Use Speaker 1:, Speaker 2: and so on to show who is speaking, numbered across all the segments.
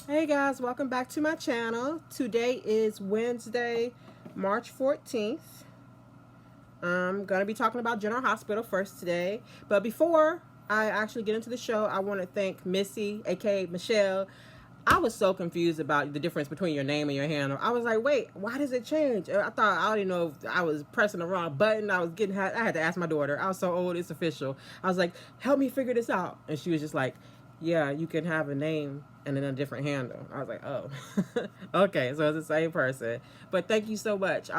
Speaker 1: Hey guys, welcome back to my channel. Today is Wednesday, March 14th. I'm going to be talking about General Hospital first today. But before I actually get into the show, I want to thank Missy, aka Michelle. I was so confused about the difference between your name and your handle. I was like, wait, why does it change? I thought, I didn't know if I was pressing the wrong button. I had to ask my daughter. I was so old, it's official. I was like, help me figure this out. And she was just like, yeah, you can have a name and then a different handle. I was like, oh, okay, so it's the same person. But thank you so much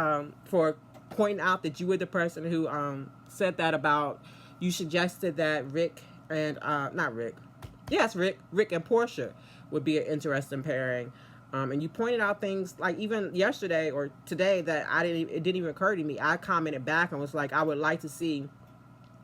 Speaker 1: for pointing out that you were the person who said that about, you suggested that Rick and, not Rick, yes, Rick and Portia would be an interesting pairing. And you pointed out things like even yesterday or today that it didn't even occur to me. I commented back and was like, I would like to see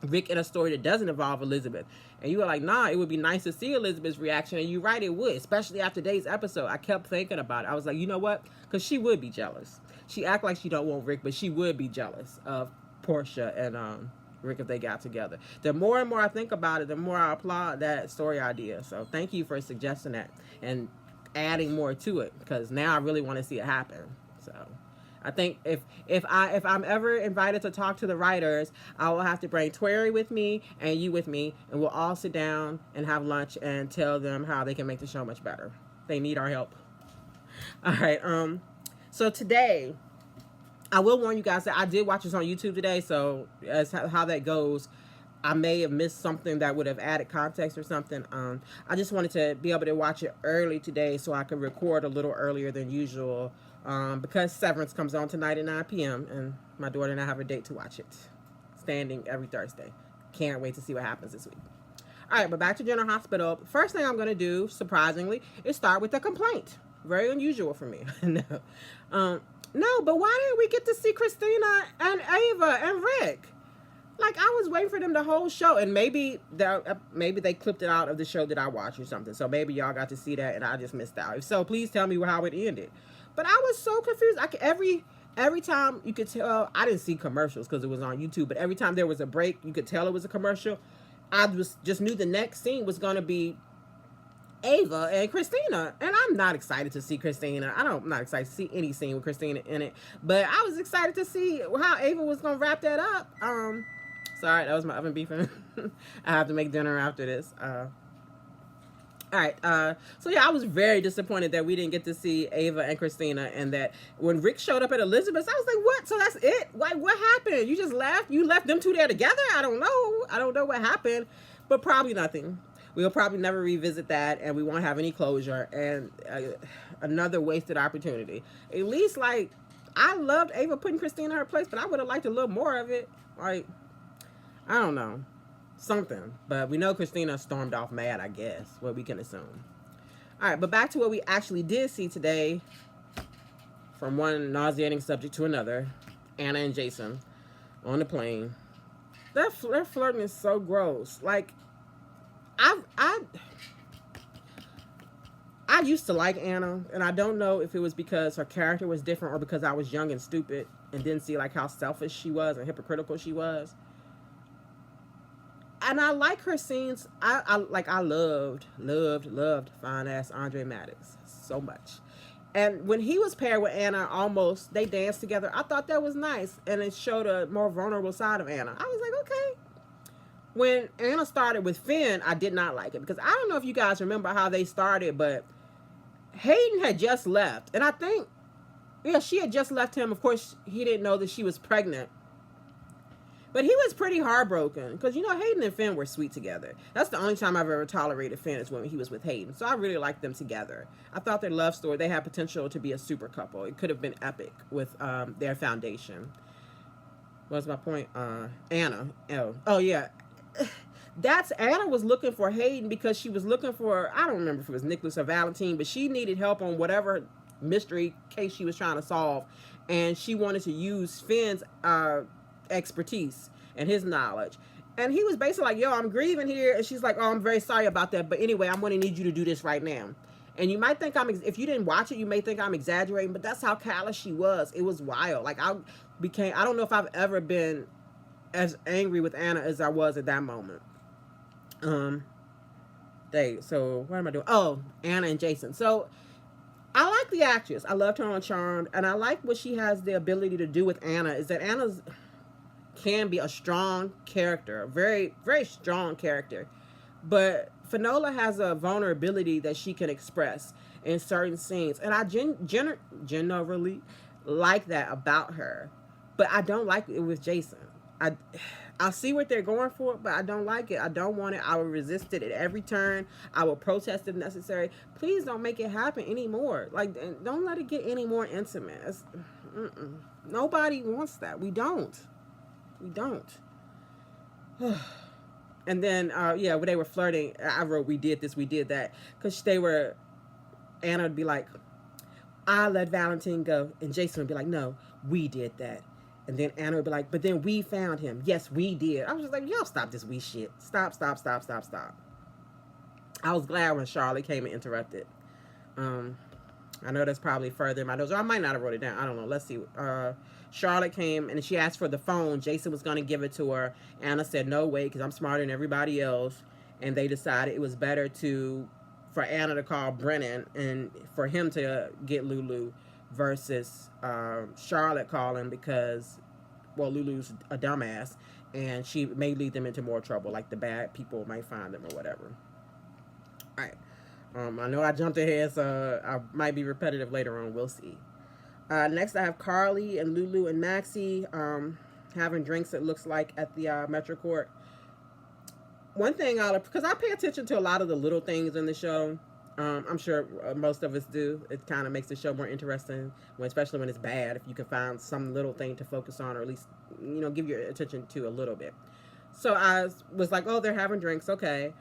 Speaker 1: Rick in a story that doesn't involve Elizabeth. And you were like, nah, it would be nice to see Elizabeth's reaction. And you're right, it would, especially after today's episode. I kept thinking about it. I was like, you know what? Because she would be jealous. She act like she don't want Rick, but she would be jealous of Portia and Rick if they got together. The more and more I think about it, the more I applaud that story idea. So thank you for suggesting that and adding more to it, because now I really want to see it happen. So I think if I'm ever invited to talk to the writers, I will have to bring Twerry with me and you with me, and we'll all sit down and have lunch and tell them how they can make the show much better. They need our help. All right. So today, I will warn you guys that I did watch this on YouTube today. So as how that goes, I may have missed something that would have added context or something. I just wanted to be able to watch it early today so I could record a little earlier than usual, because Severance comes on tonight at 9 p.m. and my daughter and I have a date to watch it, standing every Thursday. Can't wait to see what happens this week. All right, but back to General Hospital. First thing I'm going to do, surprisingly, is start with a complaint. Very unusual for me. No. No, but why didn't we get to see Christina and Ava and Rick? Like, I was waiting for them the whole show, and maybe they clipped it out of the show that I watched or something. So maybe y'all got to see that, and I just missed out. If so, please tell me how it ended. But I was so confused. Every time you could tell, I didn't see commercials because it was on YouTube. But every time there was a break, you could tell it was a commercial. I just knew the next scene was gonna be Ava and Christina, and I'm not excited to see Christina. I'm not excited to see any scene with Christina in it, but I was excited to see how Ava was gonna wrap that up. Sorry, that was my oven beeping. I have to make dinner after this. All right. So yeah, I was very disappointed that we didn't get to see Ava and Christina, and that when Rick showed up at Elizabeth's, I was like, "What? So that's it? Like, what happened? You just left? You left them two there together? I don't know. I don't know what happened, but probably nothing. We'll probably never revisit that, and we won't have any closure, and another wasted opportunity. At least, like, I loved Ava putting Christina in her place, but I would have liked a little more of it. Like, I don't know, something. But we know Christina stormed off mad, I guess, what we can assume. All right, but back to what we actually did see today, from one nauseating subject to another. Anna and Jason on the plane. Their flirting is so gross. Like, I used to like Anna, and I don't know if it was because her character was different or because I was young and stupid and didn't see like how selfish she was and hypocritical she was. And I like her scenes. I loved fine ass Andre Maddox so much. And when he was paired with Anna, almost they danced together. I thought that was nice, and it showed a more vulnerable side of Anna. I was like, okay. When Anna started with Finn, I did not like it because I don't know if you guys remember how they started, but Hayden had just left, and I think, yeah, she had just left him. Of course, he didn't know that she was pregnant. But he was pretty heartbroken because, you know, Hayden and Finn were sweet together. That's the only time I've ever tolerated Finn is when he was with Hayden. So I really liked them together. I thought their love story, they had potential to be a super couple. It could have been epic with their foundation. What's my point? Anna. Oh, yeah. That's Anna was looking for Hayden because she was looking for, I don't remember if it was Nicholas or Valentine, but she needed help on whatever mystery case she was trying to solve. And she wanted to use Finn's expertise and his knowledge. And he was basically like, yo, I'm grieving here. And she's like, oh, I'm very sorry about that. But anyway, I'm going to need you to do this right now. And you might think if you didn't watch it, you may think I'm exaggerating, but that's how callous she was. It was wild. Like, I don't know if I've ever been as angry with Anna as I was at that moment. So what am I doing? Oh, Anna and Jason. So I like the actress. I loved her on Charmed, and I like what she has the ability to do with Anna. Is that Anna's can be a strong character, a very very strong character, but Finola has a vulnerability that she can express in certain scenes, and I generally like that about her. But I don't like it with Jason. I I see what they're going for, but I don't like it. I don't want it. I will resist it at every turn. I will protest if necessary. Please don't make it happen anymore. Like, don't let it get any more intimate. Nobody wants that. We don't. We don't. And then, yeah, when they were flirting, I wrote, we did this, we did that. Because they were, Anna would be like, I let Valentine go. And Jason would be like, no, we did that. And then Anna would be like, but then we found him. Yes, we did. I was just like, y'all stop this we shit. Stop. I was glad when Charlotte came and interrupted. I know that's probably further in my notes. Or I might not have wrote it down. I don't know. Let's see. Charlotte came and she asked for the phone. Jason was going to give it to her. Anna said, no way, because I'm smarter than everybody else. And they decided it was better for Anna to call Brennan and for him to get Lulu versus Charlotte calling because, well, Lulu's a dumbass and she may lead them into more trouble. Like the bad people might find them or whatever. All right. I know I jumped ahead, so I might be repetitive later on. We'll see. Next, I have Carly and Lulu and Maxie having drinks, it looks like, at the Metro Court. One thing, because I pay attention to a lot of the little things in the show. I'm sure most of us do. It kind of makes the show more interesting, especially when it's bad, if you can find some little thing to focus on or at least, give your attention to a little bit. So I was like, oh, they're having drinks. Okay.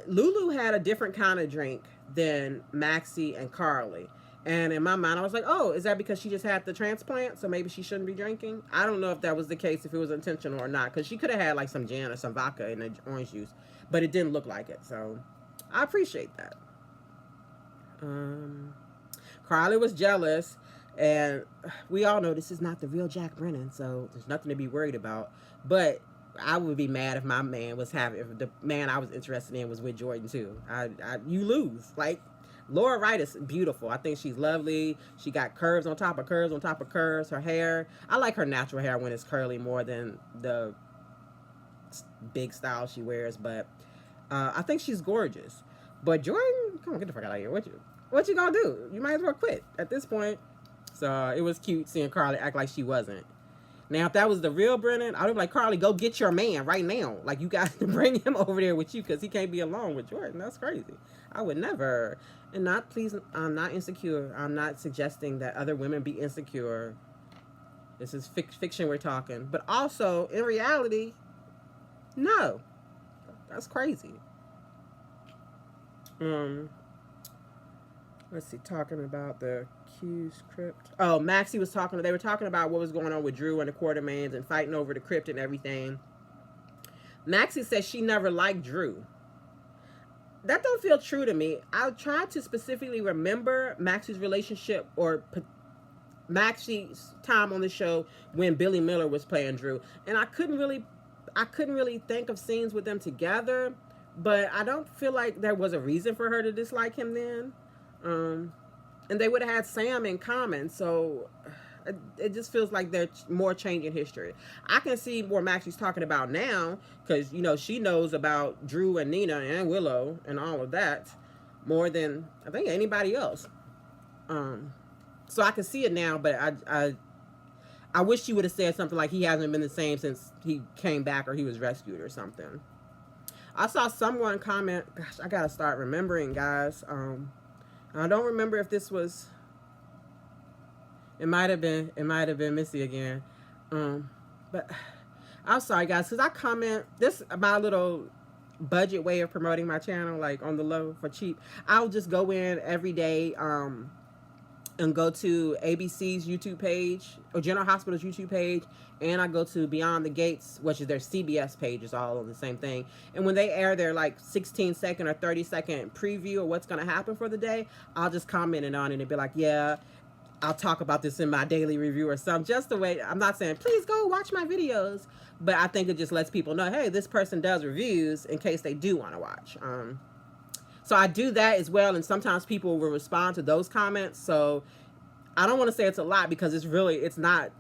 Speaker 1: Lulu had a different kind of drink than Maxie and Carly. And in my mind, I was like, oh, is that because she just had the transplant? So maybe she shouldn't be drinking? I don't know if that was the case, if it was intentional or not. Because she could have had like some gin or some vodka in the orange juice. But it didn't look like it. So I appreciate that. Carly was jealous. And we all know this is not the real Jack Brennan. So there's nothing to be worried about. But I would be mad if my man if the man I was interested in was with Jordan too. You lose. Like, Laura Wright is beautiful. I think she's lovely. She got curves on top of curves on top of curves. Her hair, I like her natural hair when it's curly more than the big style she wears. But I think she's gorgeous. But Jordan, come on, get the fuck out of here. What you gonna do? You might as well quit at this point. So it was cute seeing Carly act like she wasn't. Now, if that was the real Brennan, I would be like, Carly, go get your man right now. Like, you got to bring him over there with you because he can't be alone with Jordan. That's crazy. I would never. And please, I'm not insecure. I'm not suggesting that other women be insecure. This is fiction we're talking. But also, in reality, no. That's crazy. Let's see, talking about the Q's crypt. Oh, Maxie was they were talking about what was going on with Drew and the Quartermains and fighting over the crypt and everything. Maxie says she never liked Drew. That don't feel true to me. I tried to specifically remember Maxie's relationship or Maxie's time on the show when Billy Miller was playing Drew. And I couldn't really think of scenes with them together, but I don't feel like there was a reason for her to dislike him then. And they would have had Sam in common, so it just feels like there's more change in history. I can see what Maxie's talking about now, because, she knows about Drew and Nina and Willow and all of that more than, I think, anybody else. So I can see it now, but I wish she would have said something like he hasn't been the same since he came back or he was rescued or something. I saw someone comment, gosh, I gotta start remembering, guys. I don't remember if this was. It might have been Missy again. But I'm sorry, guys, because I comment this my little budget way of promoting my channel, like on the low for cheap. I'll just go in every day and go to ABC's YouTube page or General Hospital's YouTube page, and I go to Beyond the Gates, which is their CBS page, is all on the same thing. And when they air their like 16-second or 30-second preview of what's going to happen for the day, I'll just comment it on it and be like, yeah, I'll talk about this in my daily review or something. Just the way, I'm not saying, please go watch my videos, but I think it just lets people know, hey, this person does reviews in case they do want to watch. So I do that as well, and sometimes people will respond to those comments. So I don't want to say it's a lot because it's not.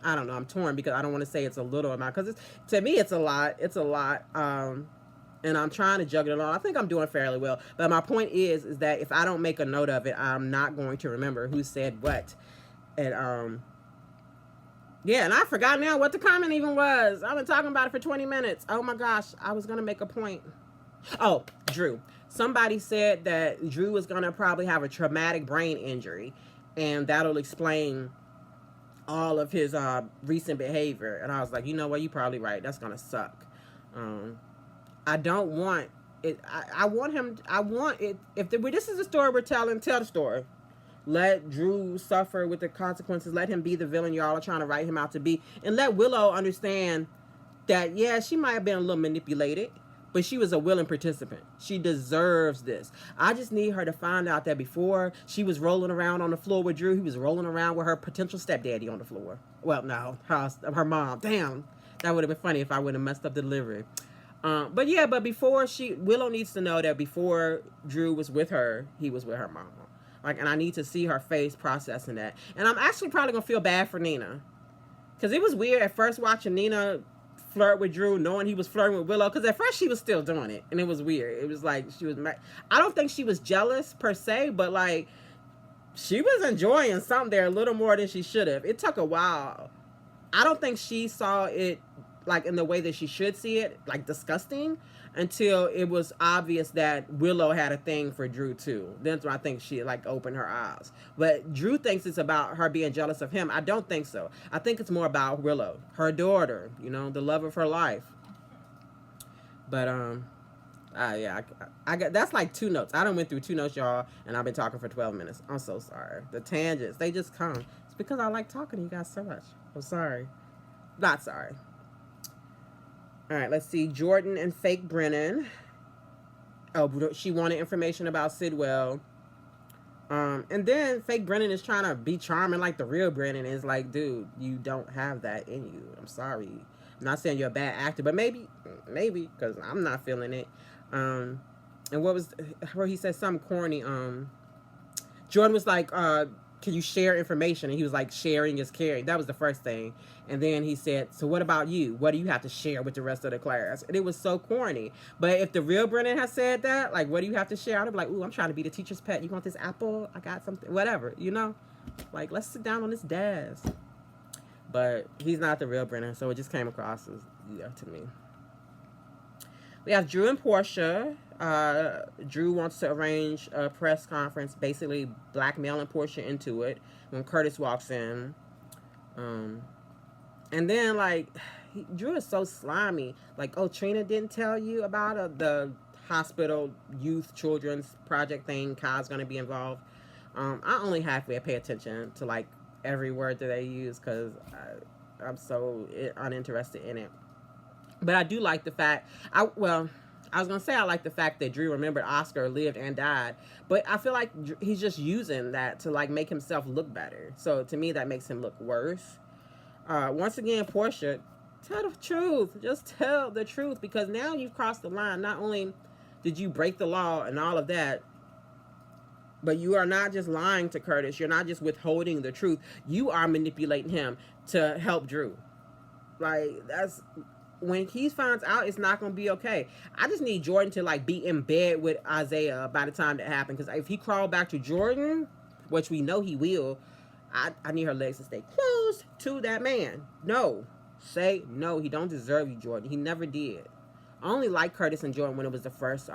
Speaker 1: I don't know. I'm torn because I don't want to say it's a little amount because to me it's a lot. It's a lot. And I'm trying to juggle it all. I think I'm doing fairly well. But my point is that if I don't make a note of it, I'm not going to remember who said what. And yeah, and I forgot now what the comment even was. I've been talking about it for 20 minutes. Oh my gosh, I was gonna make a point. Oh, Drew. Somebody said that Drew is gonna probably have a traumatic brain injury, and that'll explain all of his recent behavior. And I was like, you know what, you're probably right. That's gonna suck. I don't want it. I want him. I want it. If this is the story we're telling, tell the story. Let Drew suffer with the consequences. Let him be the villain y'all are trying to write him out to be, and let Willow understand that yeah, she might have been a little manipulated, but she was a willing participant. She deserves this. I just need her to find out that before she was rolling around on the floor with Drew, he was rolling around with her potential stepdaddy on the floor. Well, no, her mom. Damn, that would have been funny if I would have messed up the delivery. But before Willow needs to know that before Drew was with her, he was with her mama. Like, and I need to see her face processing that. And I'm actually probably gonna feel bad for Nina, because it was weird at first watching Nina flirt with Drew, knowing he was flirting with Willow. Because at first she was still doing it, and it was weird. It was like she was. I don't think she was jealous per se, but like she was enjoying something there a little more than she should have. It took a while. I don't think she saw it like in the way that she should see it, like disgusting, until it was obvious that Willow had a thing for Drew too. Then I think she like opened her eyes. But Drew thinks it's about her being jealous of him. I don't think so. I think it's more about Willow, her daughter, you know, the love of her life. But yeah, I got that's like 2 notes. I done went through 2 notes, y'all, and I've been talking for 12 minutes. I'm so sorry. The tangents, they just come. It's because I like talking to you guys so much. I'm sorry. Not sorry. All right, let's see. Jordan and fake Brennan. Oh, she wanted information about Sidwell. And then fake Brennan is trying to be charming like the real Brennan. Is like, dude, you don't have that in you. I'm sorry. I'm not saying you're a bad actor, but maybe, because I'm not feeling it. And what was where he said something corny? Jordan was like, can you share information? And he was like, sharing is caring. That was the first thing. And then he said, so what about you? What do you have to share with the rest of the class? And it was so corny. But if the real Brennan had said that, like, what do you have to share? I'd be like, ooh, I'm trying to be the teacher's pet. You want this apple? I got something, whatever, you know? Like, let's sit down on this desk. But he's not the real Brennan, so it just came across as, yeah, to me. We have Drew and Portia. Drew wants to arrange a press conference, basically blackmailing Portia into it when Curtis walks in. And then, like, Drew is so slimy. Like, oh, Trina didn't tell you about the hospital youth children's project thing. Kyle's going to be involved. I only halfway pay attention to, like, every word that they use because I'm so uninterested in it. But I do like the fact, I was going to say I like the fact that Drew remembered Oscar lived and died. But I feel like he's just using that to, like, make himself look better. So, to me, that makes him look worse. Once again, Portia, tell the truth. Just tell the truth. Because now you've crossed the line. Not only did you break the law and all of that, but you are not just lying to Curtis. You're not just withholding the truth. You are manipulating him to help Drew. Like, that's... When he finds out, it's not going to be okay. I just need Jordan to, like, be in bed with Isaiah by the time that happens. Because if he crawled back to Jordan, which we know he will, I need her legs to stay close to that man. No. Say no. He don't deserve you, Jordan. He never did. I only liked Curtis and Jordan when it was the first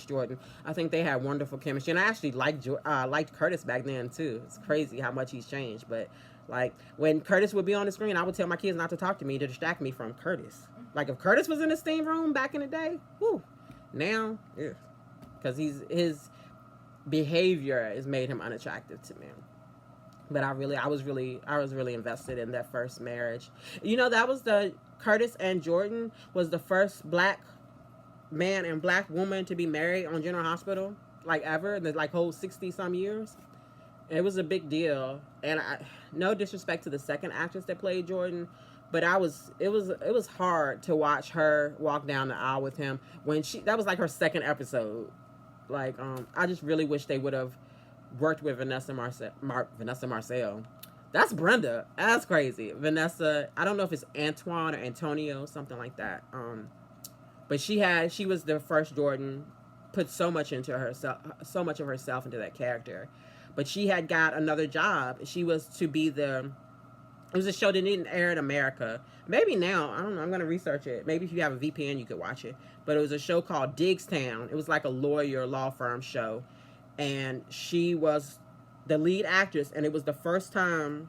Speaker 1: Jordan. I think they had wonderful chemistry. And I actually liked Curtis back then, too. It's crazy how much he's changed. But... like, when Curtis would be on the screen, I would tell my kids not to talk to me to distract me from Curtis. Like, if Curtis was in the steam room back in the day, whoo. Now, yeah. Because his behavior has made him unattractive to me. But I was really invested in that first marriage. You know, that was Curtis and Jordan was the first black man and black woman to be married on General Hospital, like, ever, in the, like, whole 60-some years. It was a big deal, and no disrespect to the second actress that played Jordan, But it was hard to watch her walk down the aisle with him when that was like her second episode. Like, I just really wish they would have worked with Vanessa Marcel. That's Brenda. That's crazy. Vanessa, I don't know if it's Antoine or Antonio, something like that. But she was the first Jordan, put so much into herself, so much of herself into that character. But she had got another job. She was to be it was a show that didn't air in America. Maybe now, I don't know, I'm going to research it. Maybe if you have a VPN, you could watch it. But it was a show called Diggstown. It was like a law firm show. And she was the lead actress, and it was the first time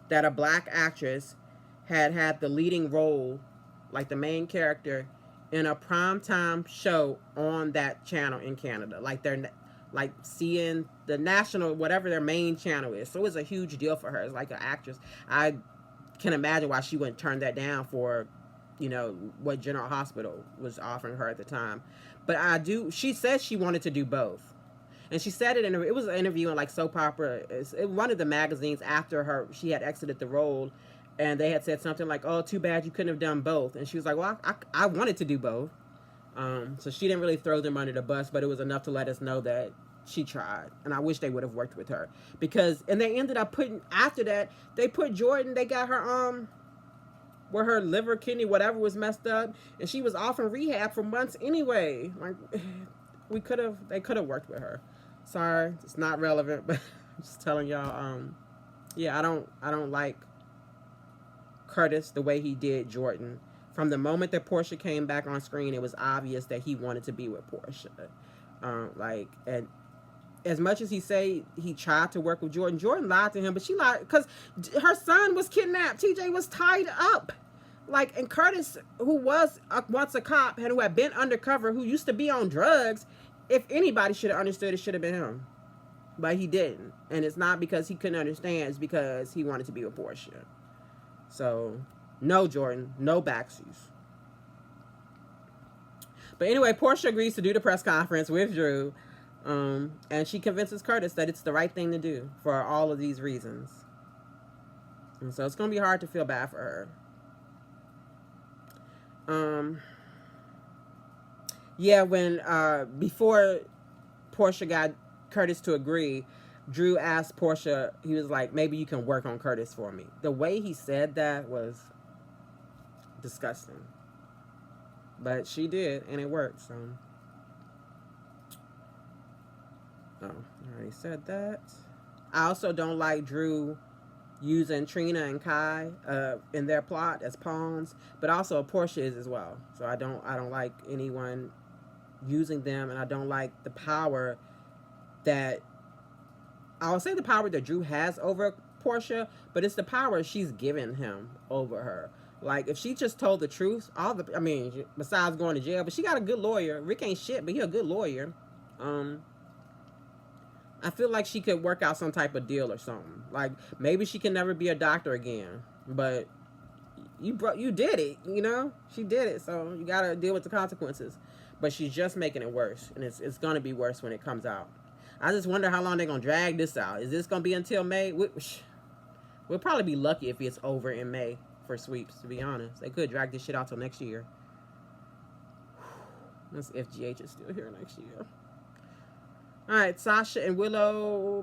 Speaker 1: that a black actress had the leading role, like the main character, in a primetime show on that channel in Canada. Like they're like seeing the national, whatever their main channel is. So it was a huge deal for her as like an actress. I can imagine why she wouldn't turn that down for, you know, what General Hospital was offering her at the time. But she said she wanted to do both. And she said it was an interview in like soap opera. One of the magazines after she had exited the role, and they had said something like, "Oh, too bad you couldn't have done both." And she was like, "Well, I wanted to do both." So she didn't really throw them under the bus, but it was enough to let us know that she tried. And I wish they would have worked with her and they ended up after that, they put Jordan. They got her where her liver, kidney, whatever was messed up, and she was off in rehab for months anyway. Like they could have worked with her. Sorry, it's not relevant, but I'm just telling y'all. Yeah, I don't like Curtis the way he did Jordan. From the moment that Portia came back on screen, it was obvious that he wanted to be with Portia. And as much as he tried to work with Jordan, Jordan lied to him, but she lied because her son was kidnapped. TJ was tied up. Like, and Curtis, who was once a cop and who had been undercover, who used to be on drugs, if anybody should have understood, it should have been him. But he didn't. And it's not because he couldn't understand. It's because he wanted to be with Portia. So, no Jordan. No backsies. But anyway, Portia agrees to do the press conference with Drew. And she convinces Curtis that it's the right thing to do for all of these reasons. And so it's going to be hard to feel bad for her. Yeah, when before Portia got Curtis to agree, Drew asked Portia, he was like, maybe you can work on Curtis for me. The way he said that was disgusting. But she did, and it worked, so. Oh, I already said that. I also don't like Drew using Trina and Kai in their plot as pawns, but also Portia is as well. So I don't like anyone using them, and I don't like the power that I'll say the power that Drew has over Portia, but it's the power she's given him over her. Like, if she just told the truth, besides going to jail, but she got a good lawyer. Rick ain't shit, but he a good lawyer. I feel like she could work out some type of deal or something. Like, maybe she can never be a doctor again, but you did it, you know? She did it, so you gotta deal with the consequences. But she's just making it worse, and it's gonna be worse when it comes out. I just wonder how long they're gonna drag this out. Is this gonna be until May? We'll probably be lucky if it's over in May for sweeps, to be honest. They could drag this shit out till next year. That's if GH is still here next year. Alright, Sasha and Willow.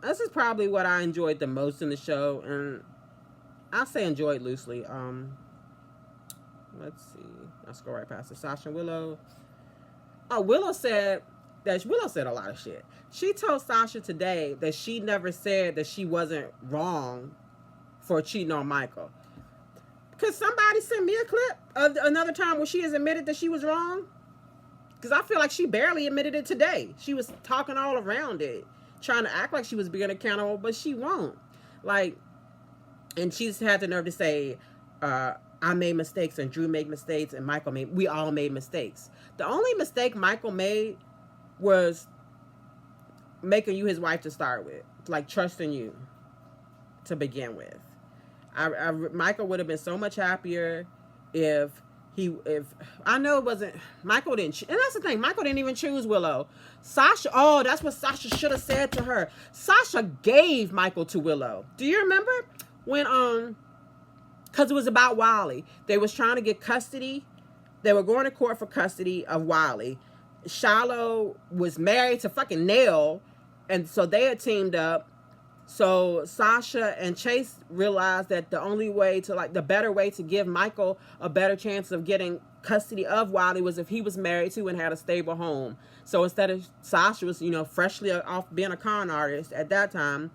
Speaker 1: This is probably what I enjoyed the most in the show, and I'll say enjoyed loosely. Let's see. I'll scroll right past it. Sasha and Willow. Oh, Willow said a lot of shit. She told Sasha today that she never said that she wasn't wrong for cheating on Michael. Could somebody send me a clip of another time where she has admitted that she was wrong? Because I feel like she barely admitted it today. She was talking all around it, trying to act like she was being accountable, but she won't. Like, and she's had the nerve to say, I made mistakes, and Drew made mistakes, and we all made mistakes. The only mistake Michael made was making you his wife to start with, like trusting you to begin with. Michael would have been so much happier if I know it wasn't Michael didn't, and that's the thing, Michael didn't even choose Willow. Sasha, that's what Sasha should have said to her. Sasha gave Michael to Willow. Do you remember when because it was about Wiley. They was trying to get custody. They were going to court for custody of Wiley. Shiloh was married to fucking Nell, and so they had teamed up. So Sasha and Chase realized that the only way to, like, the better way to give Michael a better chance of getting custody of Wiley was if he was married to and had a stable home. So instead of, Sasha was, you know, freshly off being a con artist at that time.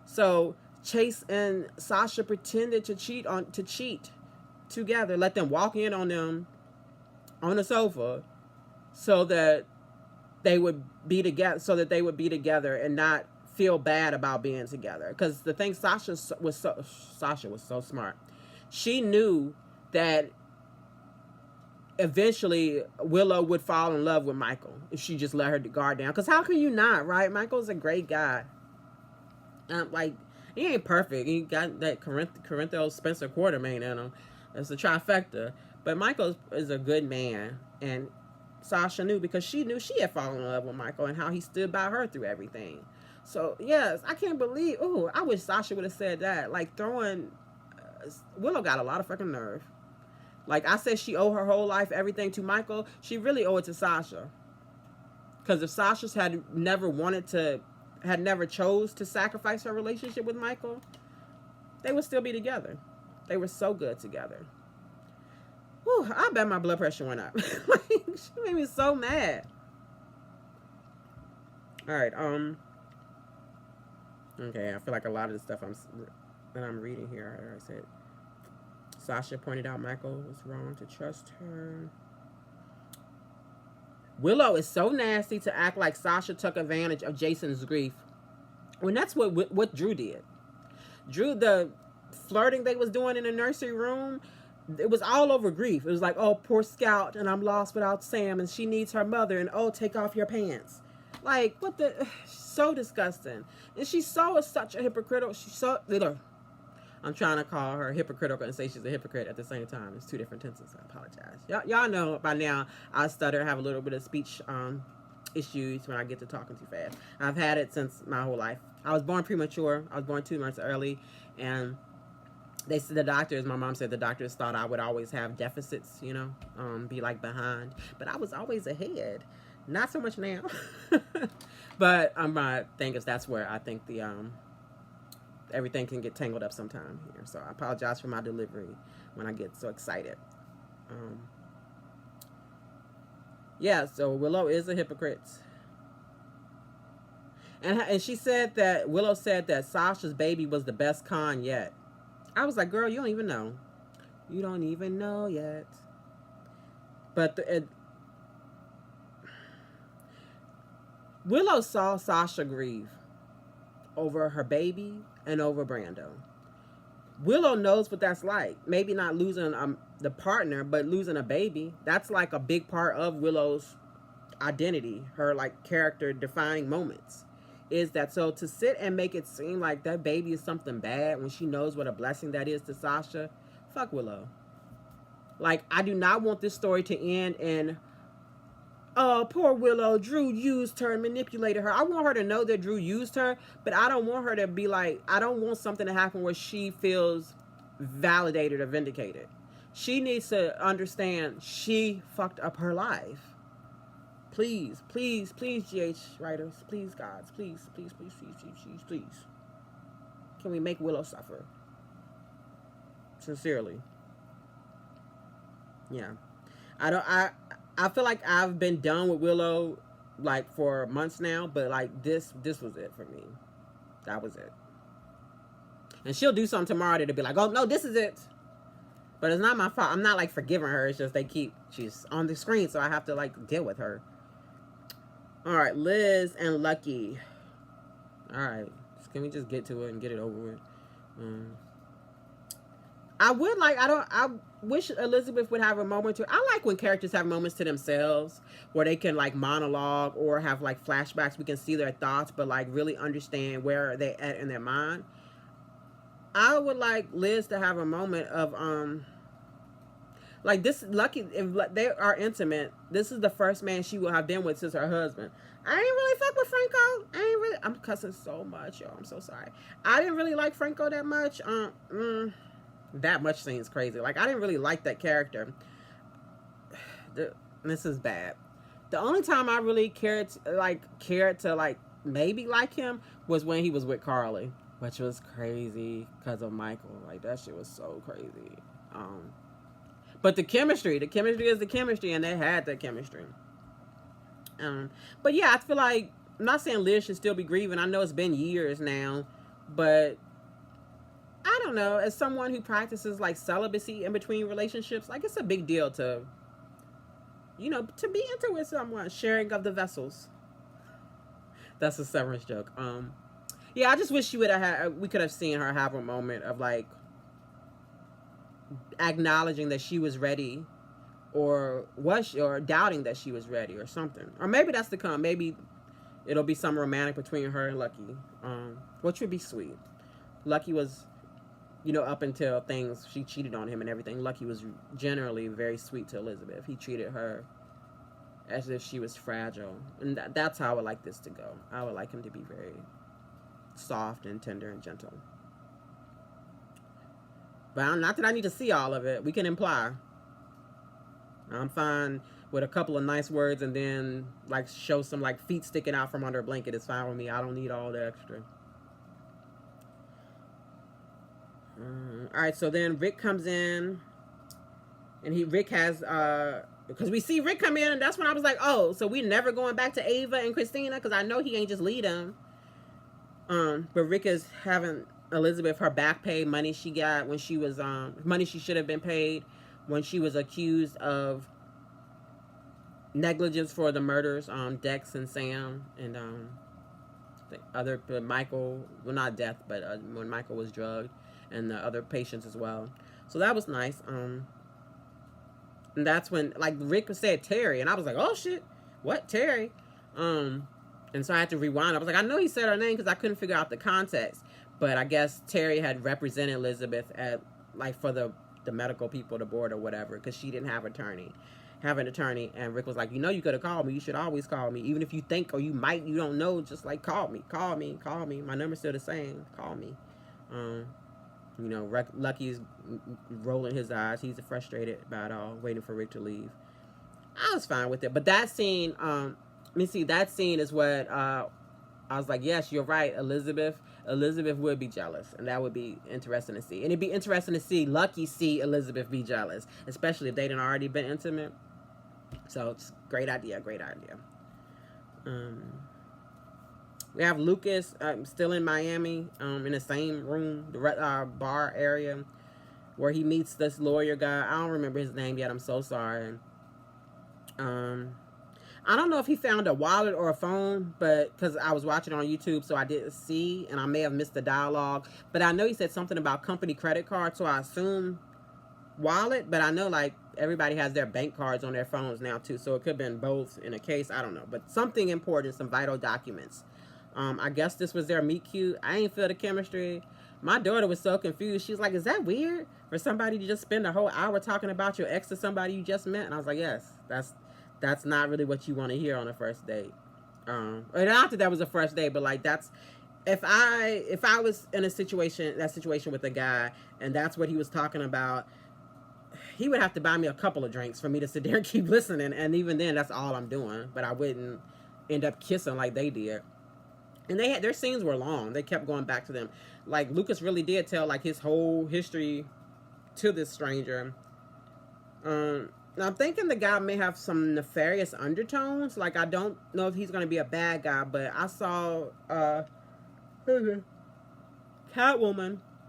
Speaker 1: So Chase and Sasha pretended to cheat together, let them walk in on them on the sofa so that they would be together and not feel bad about being together. Because the thing, Sasha was so smart. She knew that eventually Willow would fall in love with Michael if she just let her guard down. Because how can you not, right? Michael's a great guy. Like, he ain't perfect. He got that Corinthos Spencer Quartermain in him. It's a trifecta. But Michael is a good man. And Sasha knew, because she knew she had fallen in love with Michael and how he stood by her through everything. So, yes, I can't believe... Ooh, I wish Sasha would have said that. Like, throwing... Willow got a lot of fucking nerve. Like, I said she owed her whole life, everything to Michael. She really owed it to Sasha. Because if Sasha had never chose to sacrifice her relationship with Michael, they would still be together. They were so good together. Whew, I bet my blood pressure went up. Like, she made me so mad. All right, okay, I feel like a lot of the stuff that I'm reading here, I said, Sasha pointed out Michael was wrong to trust her. Willow is so nasty to act like Sasha took advantage of Jason's grief. When that's what Drew did. Drew, the flirting they was doing in the nursery room, it was all over grief. It was like, oh, poor Scout, and I'm lost without Sam, and she needs her mother, and oh, take off your pants. Like, what the... So disgusting. And she's such a hypocritical... I'm trying to call her hypocritical and say she's a hypocrite at the same time. It's two different tenses. I apologize. Y'all know by now I stutter, have a little bit of speech issues when I get to talking too fast. I've had it since my whole life. I was born premature. I was born 2 months early. And they said, my mom said the doctors thought I would always have deficits, you know, be like behind. But I was always ahead. Not so much now. But my thing is, that's where I think the everything can get tangled up sometime here. So I apologize for my delivery when I get so excited. Yeah, so Willow is a hypocrite. And she said that, Willow said that Sasha's baby was the best con yet. I was like, girl, you don't even know. You don't even know yet. But Willow saw Sasha grieve over her baby and over Brando. Willow knows what that's like. Maybe not losing the partner, but losing a baby. That's like a big part of Willow's identity, her like character defining moments. Is that so to sit and make it seem like that baby is something bad when she knows what a blessing that is to Sasha? Fuck Willow. Like, I do not want this story to end in, oh, poor Willow, Drew used her and manipulated her. I want her to know that Drew used her, but I don't want her to be like, I don't want something to happen where she feels validated or vindicated. She needs to understand she fucked up her life. Please, please, please, GH writers, please, gods, please, please, please, please, please, please, please. Can we make Willow suffer? Sincerely. Yeah. I feel like I've been done with Willow like for months now, but like this was it for me. That was it. And she'll do something tomorrow that'll be like, oh no, this is it. But it's not my fault. I'm not like forgiving her. It's just she's on the screen, so I have to like deal with her. All right, Liz and Lucky. All right, can we just get to it and get it over with? I wish Elizabeth would have a moment I like when characters have moments to themselves where they can like monologue or have like flashbacks. We can see their thoughts, but like really understand where they at in their mind. I would like Liz to have a moment of like this. Lucky, if they are intimate, this is the first man she will have been with since her husband. I ain't really fuck with Franco. I'm cussing so much, y'all. I'm so sorry. I didn't really like Franco that much. That much seems crazy. Like, I didn't really like that character. This is bad. The only time I really cared to like maybe like him was when he was with Carly, which was crazy because of Michael. Like, that shit was so crazy. Um, but the chemistry is the chemistry, and they had that chemistry. Um, but yeah, I feel like I'm not saying Liz should still be grieving. I know it's been years now, but I don't know. As someone who practices like celibacy in between relationships, like, it's a big deal to, to be into with someone, sharing of the vessels. That's a Severance joke. Yeah, I just wish we could have seen her have a moment of like acknowledging that she was ready, or doubting that she was ready, or something. Or maybe that's to come. Maybe it'll be some romantic between her and Lucky, which would be sweet. Lucky was, up until she cheated on him and everything. Lucky was generally very sweet to Elizabeth. He treated her as if she was fragile, and that's how I would like this to go. I would like him to be very soft and tender and gentle. But not that I need to see all of it. We can imply. I'm fine with a couple of nice words, and then like show some like feet sticking out from under a blanket. It's fine with me. I don't need all the extra. All right, so then Rick comes in, and Rick has because we see Rick come in, and that's when I was like, oh, so we never going back to Ava and Christina, because I know he ain't just lead them. But Rick is having Elizabeth her back pay money she got when she was money she should have been paid when she was accused of negligence for the murders, Dex and Sam, and Michael, well, not death, but when Michael was drugged, and the other patients as well. So that was nice. And that's when like Rick said Terry, and I was like, oh shit, what, Terry? And so I had to rewind. I was like, I know he said her name because I couldn't figure out the context, but I guess Terry had represented Elizabeth at like for the medical people, the board or whatever, because she didn't have an attorney. And Rick was like, you could have called me. You should always call me, even if you think or you don't know. Just like call me. My number's still the same. Call me. Lucky's rolling his eyes. He's frustrated about it all, waiting for Rick to leave. I was fine with it, but that scene, that scene is what I was like, yes, you're right, Elizabeth would be jealous, and that would be interesting to see. And it'd be interesting to see Lucky see Elizabeth be jealous, especially if they didn't already been intimate. So it's great idea. We have Lucas still in Miami, in the same room, the bar area, where he meets this lawyer guy. I don't remember his name yet. I'm so sorry. I don't know if he found a wallet or a phone, but because I was watching on YouTube, so I didn't see, and I may have missed the dialogue. But I know he said something about company credit card, so I assume wallet. But I know like everybody has their bank cards on their phones now too, so it could have been both in a case. I don't know, but something important, some vital documents. I guess this was their meet cute. I ain't feel the chemistry. My daughter was so confused. She's like, is that weird for somebody to just spend a whole hour talking about your ex to somebody you just met? And I was like, yes, that's not really what you want to hear on a first date. And not that was a first date, but like that's if I was in that situation with a guy and that's what he was talking about, he would have to buy me a couple of drinks for me to sit there and keep listening. And even then, that's all I'm doing. But I wouldn't end up kissing like they did. And their scenes were long. They kept going back to them. Like Lucas really did tell like his whole history to this stranger. Now I'm thinking the guy may have some nefarious undertones. Like I don't know if he's gonna be a bad guy, but I saw Catwoman.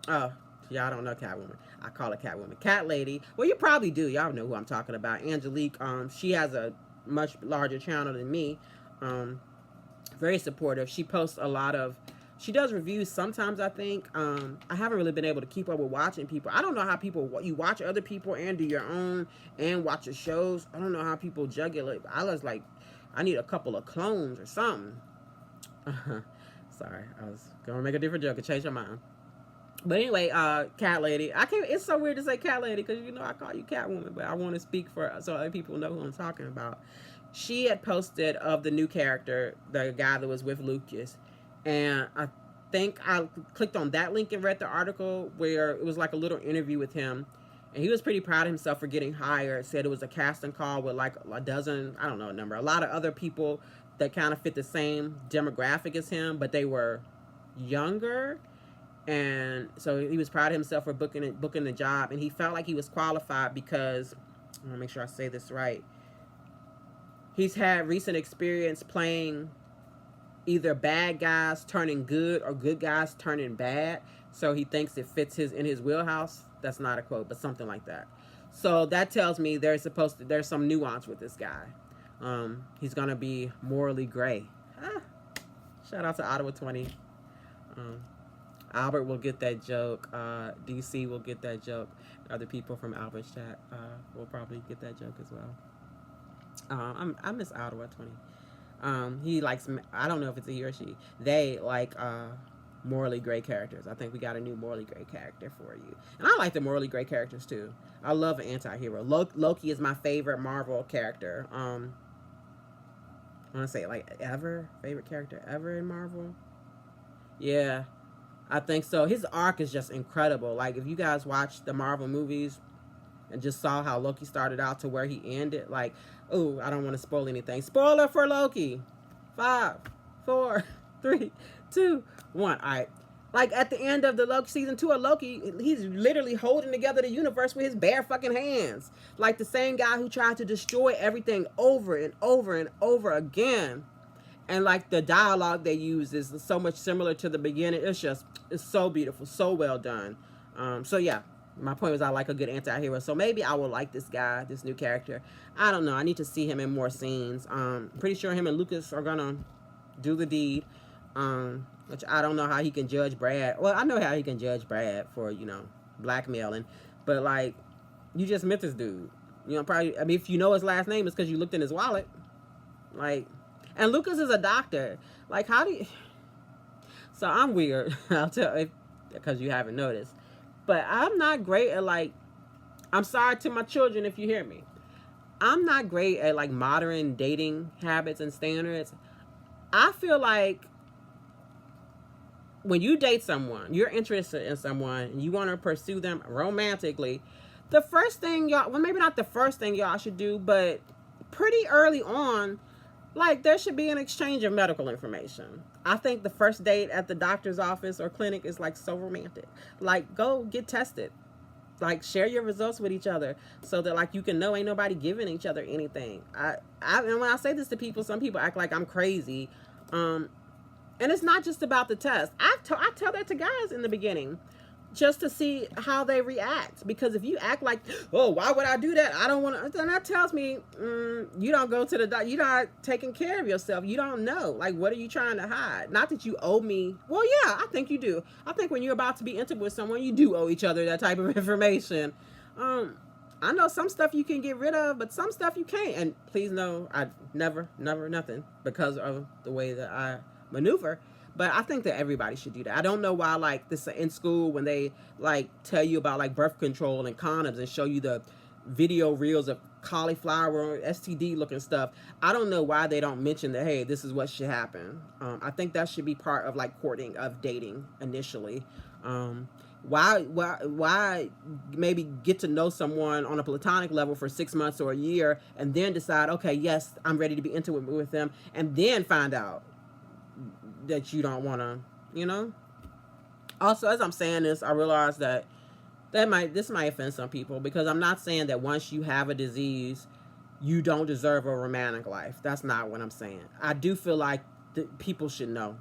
Speaker 1: Oh, y'all don't know Catwoman. I call her Catwoman. Cat Lady. Well, you probably do. Y'all know who I'm talking about. Angelique. She has a much larger channel than me. Very supportive. She posts a lot of, she does reviews sometimes, I think. I haven't really been able to keep up with watching people. I don't know how you watch other people and do your own and watch your shows. I don't know how people juggle it. I was like, I need a couple of clones or something. Sorry, I was gonna make a different joke and change my mind. But anyway, Cat Lady. It's so weird to say Cat Lady because I call you Catwoman, but I want to speak so other people know who I'm talking about. She had posted of the new character, the guy that was with Lucas, and think I clicked on that link and read the article where it was like a little interview with him. And he was pretty proud of himself for getting hired. Said it was a casting call with like a dozen, I don't know a number, a lot of other people that kind of fit the same demographic as him, but they were younger. And so he was proud of himself for booking the job. And he felt like he was qualified because, I want to make sure I say this right, he's had recent experience playing either bad guys turning good or good guys turning bad. So he thinks it fits in his wheelhouse. That's not a quote, but something like that. So that tells me there's some nuance with this guy. He's gonna be morally gray. Shout out to Ottawa 20. Albert will get that joke. DC will get that joke. Other people from Albert's chat will probably get that joke as well. I miss Ottawa 20. He likes, I don't know if it's a he or she, they like morally gray characters. I think we got a new morally gray character for you. And I like the morally gray characters too. I love an anti-hero. Loki is my favorite Marvel character. I want to say like favorite character ever in Marvel. Yeah, I think so. His arc is just incredible. Like if you guys watched the Marvel movies and just saw how Loki started out to where he ended, like, oh, I don't want to spoil anything. Spoiler for Loki. 5, 4, 3, 2, 1. All right. Like at the end of the Loki season 2 of Loki, he's literally holding together the universe with his bare fucking hands. Like the same guy who tried to destroy everything over and over and over again. And like the dialogue they use is so much similar to the beginning. It's so beautiful, so well done. So yeah, my point was I like a good anti-hero. So maybe I will like this guy, this new character. I don't know. I need to see him in more scenes. Pretty sure him and Lucas are gonna do the deed. Which I don't know how he can judge Brad. Well, I know how he can judge Brad for, blackmailing. But like, you just met this dude. Probably, I mean, if you know his last name, it's because you looked in his wallet. Like, and Lucas is a doctor. Like, how do you... So I'm weird. I'll tell because you haven't noticed. But I'm not great at like... I'm sorry to my children if you hear me. I'm not great at like modern dating habits and standards. I feel like when you date someone, you're interested in someone, and you want to pursue them romantically, the first thing y'all... Well, maybe not the first thing y'all should do, but pretty early on, like, there should be an exchange of medical information. I think the first date at the doctor's office or clinic is, like, so romantic. Like, go get tested. Like, share your results with each other so that, like, you can know ain't nobody giving each other anything. And when I say this to people, some people act like I'm crazy. And it's not just about the test. I tell that to guys in the beginning just to see how they react. Because if you act like, oh, why would I do that? I don't want to. Then that tells me you don't go to the doctor. You're not taking care of yourself. You don't know. Like, what are you trying to hide? Not that you owe me. Well, yeah, I think you do. I think when you're about to be intimate with someone, you do owe each other that type of information. I know some stuff you can get rid of, but some stuff you can't. And please know, I never, nothing because of the way that I maneuver. But I think that everybody should do that. I don't know why, like, this in school when they, like, tell you about, like, birth control and condoms and show you the video reels of cauliflower or STD looking stuff. I don't know why they don't mention that, hey, this is what should happen. I think that should be part of, like, courting, of dating initially. Why maybe get to know someone on a platonic level for 6 months or a year and then decide, okay, yes, I'm ready to be intimate with them, and then find out that you don't want to, Also, as I'm saying this, I realize that this might offend some people, because I'm not saying that once you have a disease, you don't deserve a romantic life. That's not what I'm saying. I do feel like people should know.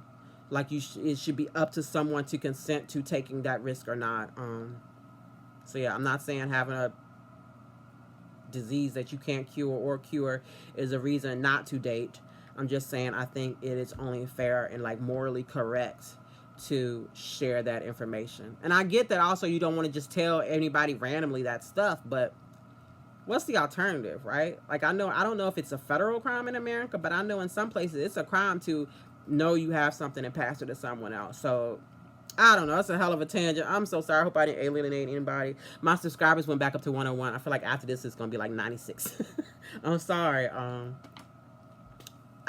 Speaker 1: Like, it should be up to someone to consent to taking that risk or not. So yeah, I'm not saying having a disease that you can't cure is a reason not to date. I'm just saying I think it is only fair and, like, morally correct to share that information. And I get that also you don't want to just tell anybody randomly that stuff, but what's the alternative, right? Like, I don't know if it's a federal crime in America, but I know in some places it's a crime to know you have something and pass it to someone else. So I don't know. That's a hell of a tangent. I'm so sorry. I hope I didn't alienate anybody. My subscribers went back up to 101. I feel like after this it's gonna be like 96. I'm sorry.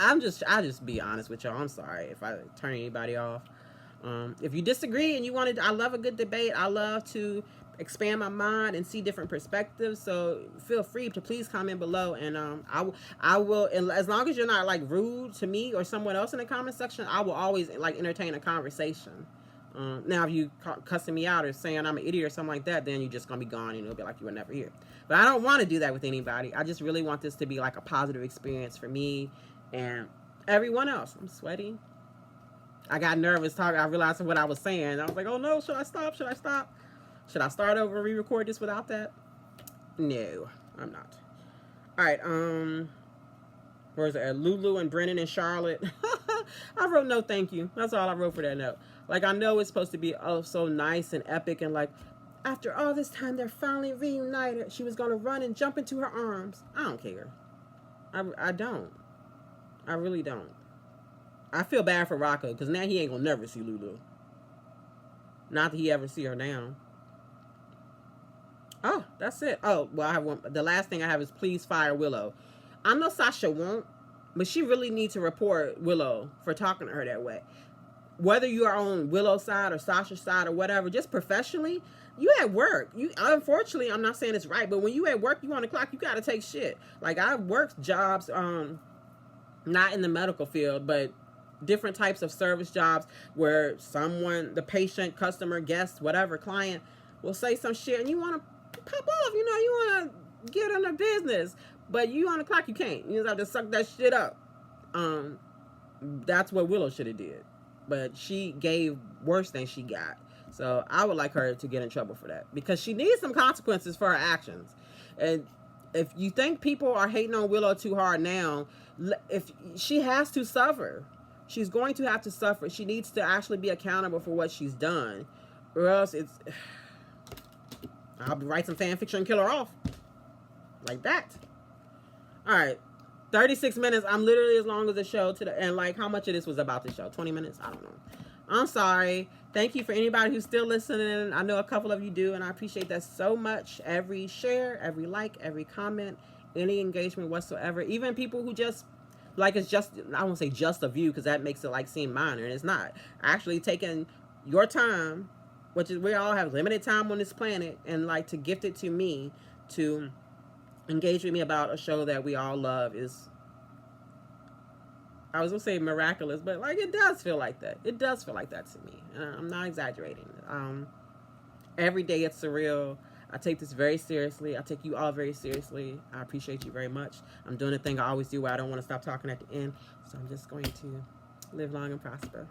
Speaker 1: I just be honest with y'all. I'm sorry if I turn anybody off. If you disagree and you wanted, I love a good debate. I love to expand my mind and see different perspectives. So feel free to please comment below, and I will, and as long as you're not like rude to me or someone else in the comment section, I will always like entertain a conversation. Now, if you cussing me out or saying I'm an idiot or something like that, then you're just gonna be gone and it'll be like you were never here. But I don't want to do that with anybody. I just really want this to be like a positive experience for me and everyone else. I'm sweaty. I got nervous talking. I realized what I was saying. I was like, oh no, should I stop? Should I stop? Should I start over and re-record this without that? No, I'm not. All right, where's it? Lulu and Brennan and Charlotte. I wrote no thank you. That's all I wrote for that note. Like, I know it's supposed to be oh so nice and epic and like, after all this time, they're finally reunited. She was going to run and jump into her arms. I don't care. I don't. I really don't. I feel bad for Rocco because now he ain't going to never see Lulu. Not that he ever see her now. Oh, that's it. Oh, well, I have one. The last thing I have is please fire Willow. I know Sasha won't, but she really needs to report Willow for talking to her that way. Whether you are on Willow's side or Sasha's side or whatever, just professionally, you at work. You, unfortunately, I'm not saying it's right, but when you at work, you on the clock, you got to take shit. Like, I worked jobs, not in the medical field, but different types of service jobs where someone, the patient, customer, guest, whatever, client, will say some shit and you want to pop off, you know, you want to get on their business, but you on the clock, you can't. You just have to suck that shit up. That's what Willow should have did. But she gave worse than she got. So I would like her to get in trouble for that because she needs some consequences for her actions. And if you think people are hating on Willow too hard now, if she has to suffer, she's going to have to suffer. She needs to actually be accountable for what she's done, or else it's. I'll write some fan fiction and kill her off, like that. All right. 36 minutes. I'm literally as long as the show to the, and like how much of this was about the show? 20 minutes? I don't know. I'm sorry. Thank you for anybody who's still listening. I know a couple of you do, and I appreciate that so much. Every share, every like, every comment, any engagement whatsoever. Even people who just like it's just, I won't say just a view because that makes it like seem minor, and it's not. Actually taking your time, which is we all have limited time on this planet, and like to gift it to me to engage with me about a show that we all love is, I was gonna say miraculous, but like it does feel like that. It does feel like that to me. I'm not exaggerating. Every day it's surreal. I take this very seriously. I take you all very seriously. I appreciate you very much. I'm doing the thing I always do where I don't want to stop talking at the end. So I'm just going to live long and prosper.